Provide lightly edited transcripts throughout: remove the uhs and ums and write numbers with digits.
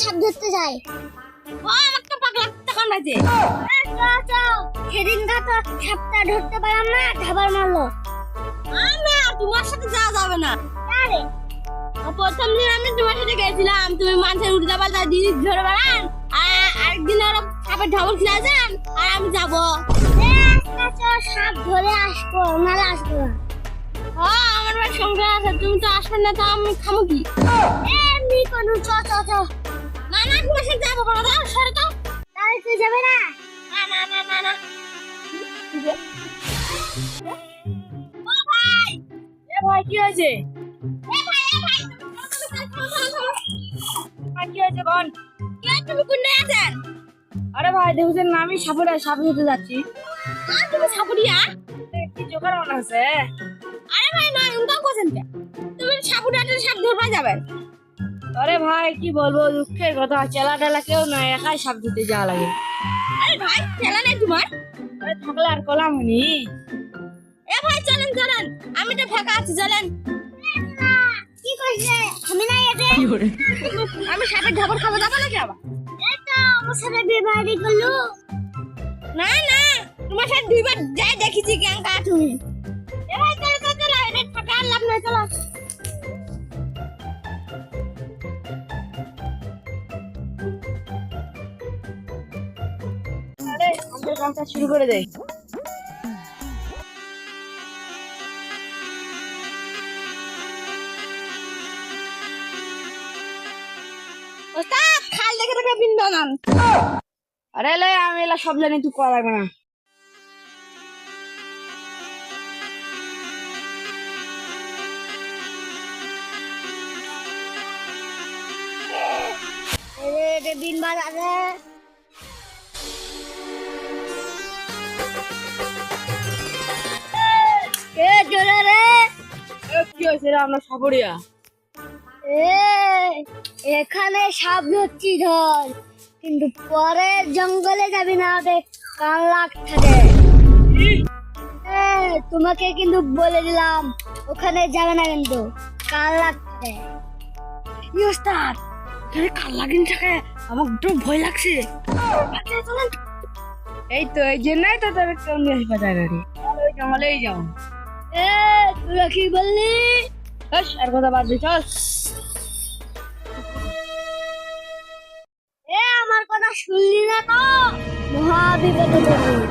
সাপ ধরতে যায়। ও আমার তো পাগলা তখন বাজে। সেদিন তো সাপটা ধরতে পারলাম না, ধাবার মারলো। আমি আর তোমার সাথে যাওয়া যাবে না। আরে প্রথম দিন আমি তোমার সাথে গেছিলাম, তুমি মানুষের উল্টা পাল্টা জিনিস ধরে বেড়ান, আর আরেকদিন ওরা সাপের ঢাবল খেলা যান, আর আমি যাবো। সাপ ধরে আসবো, নালে আসবো না। আমার বাড়ির সংসার আছে, তুমি তো আসবে না, তো আমি খামো কি? এমনি কোনো চ চ চ। না না, তোমার সাথে যাবো না, দাও সরে তো। তাহলে তুই যাবে না? না না না না না। ও ভাই, এ ভাই কি হয়েছে? এ ভাই, কি হয়েছে বল? তুমি কোনে আছেন? আরে ভাই দেখছেন না, আমি সাপ ধরতে যাচ্ছি। তুমি সাপুরিয়া? কি জোগাড় মনে আছে? আরে ভাই নয়, উনকা কোছেন কে? তুমি সাপুরিয়াতে সাপ ধরবা যাবেন? আরে ভাই কি বলবো, দুঃখের কথা, চেলা টেলা কেউ নাই, একাই সাপ ধরতে যাওয়া লাগে। আরে ভাই খেলা নেই তোমার? আরে থাকলে আর কলাম হনি। এ ভাই চলেন চলেন, আমি তো ফাঁকা আছি, চলেন। কি করছে? আমি নাই এতে। আমি সাপের ঢাবল খাবো, যাবো নাকি আবার? এই তো আমার সাথে বিয়ে বাড়ি করলো। না না, তোমার সাথে দুইবার যাই দেখেছি গ্যাংকা তুমি। এ ভাই চলো চলো চলো, এটা ফাঁকা আর লাভ নাই, চলো। আরে আমাদের কাজটা শুরু করে দেয়। ওস্তাদ খাল দেখে দেখে বিন বানান। আরে লে, আমি এলা সব জানি, তুই করা লাগবে না। রে বিন বাজারে। কে চলে রে? কি হয়েছে রে, আমরা সাপড়িয়া। এখানে সাপ ধরছি ধর, কিন্তু পরে জঙ্গলে যাবি না, দেখ কান লাগ থাকে। তোমাকে কিন্তু বলে দিলাম, ওখানে যাবে না কিন্তু, কান লাগ থাকে। কি ওস্তাদ, এখানে কাল লাগিন থাকে, আমার একটু ভয় লাগছে। এই তো এই জন্যই তো তোর কেউ নিয়ে আসবে যায় না রে, ওই জঙ্গলেই যাও। তোরা কি বললি? আর কথা বাদ দিই, চল। আমার কথা শুনলি না তো, মহা বিপদে পড়বি।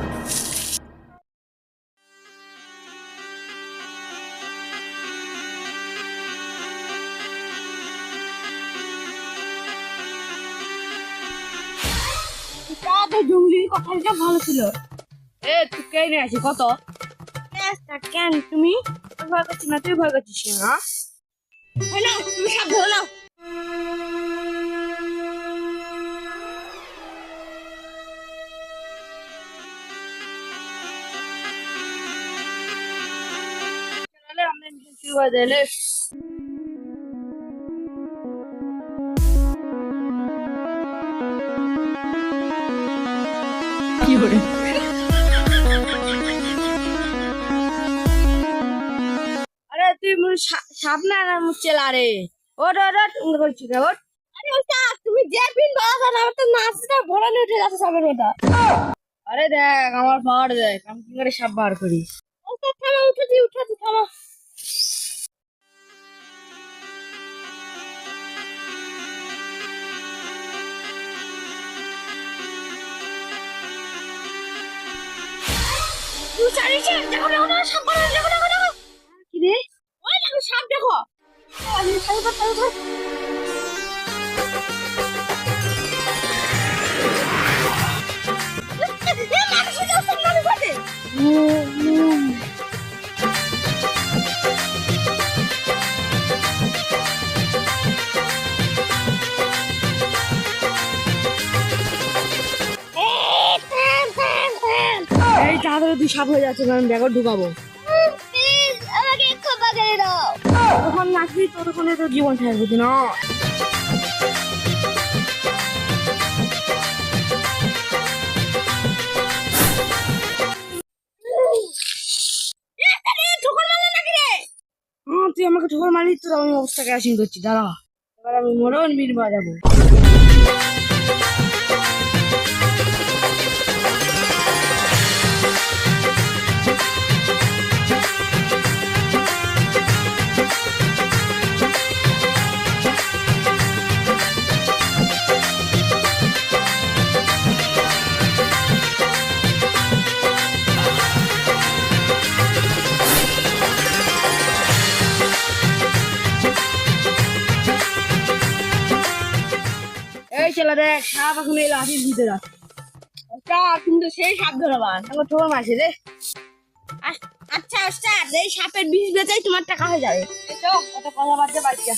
জঙ্গলির কথাটা ভালো ছিল। তুই কে নিয়ে আসি কত? কেন তুমি ভয় করছিস না? তুই ভয় করছিস না? তুমি সাপ ধরো নাও। আমরা মিশন শুরু করে দিলে কি করে? আরে তুই সাপ না চেলা রে, ওট ওট ওট উঙ্গে করছি রে, ওট। আরে ওস্তাদ তুমি যে বিন বাজান, আমার তো নাচটা ভরানো উঠে যাচ্ছে সাপের ওটা। আরে দেখ আমার পাওয়ার, দেখ আমি কি করে সাপ বার করি। ওস্তাদ থামো, উঠেছি থামো। তুই চারিছে, দেখো দেখো দেখো, সাপ বার দেখো দেখো দেখো। কি রে? ওই দেখো সাপ দেখো। আমি সাপ এই তাড়াতাড়ি তুই সাপ হয়ে যাচ্ছে, আমি ব্যাগত ঢুকাবো। প্লিজ আমাকে একটু বাগারে দাও। তখন নাচবি, ততক্ষণ তোর জীবন থাকবে না। তুই আমাকে ঠোকর মারলি, তোর আমি অবস্থাকে আসিন করছি, দাঁড়া এবার আমি মরণ বীর বাজাবো। এই ছেলে দেখ সাপ এখন এই লাঠির ভিতরে আছে। ওটা কিন্তু সেই সাপ ধরবান। আমার ঠোর মারছে রে। আচ্ছা ওস্তাদ, এই সাপের বিষ বেচাই তোমার টাকা হয়ে যাবে। এই তো কত কথাবার্তা বাড়ছে।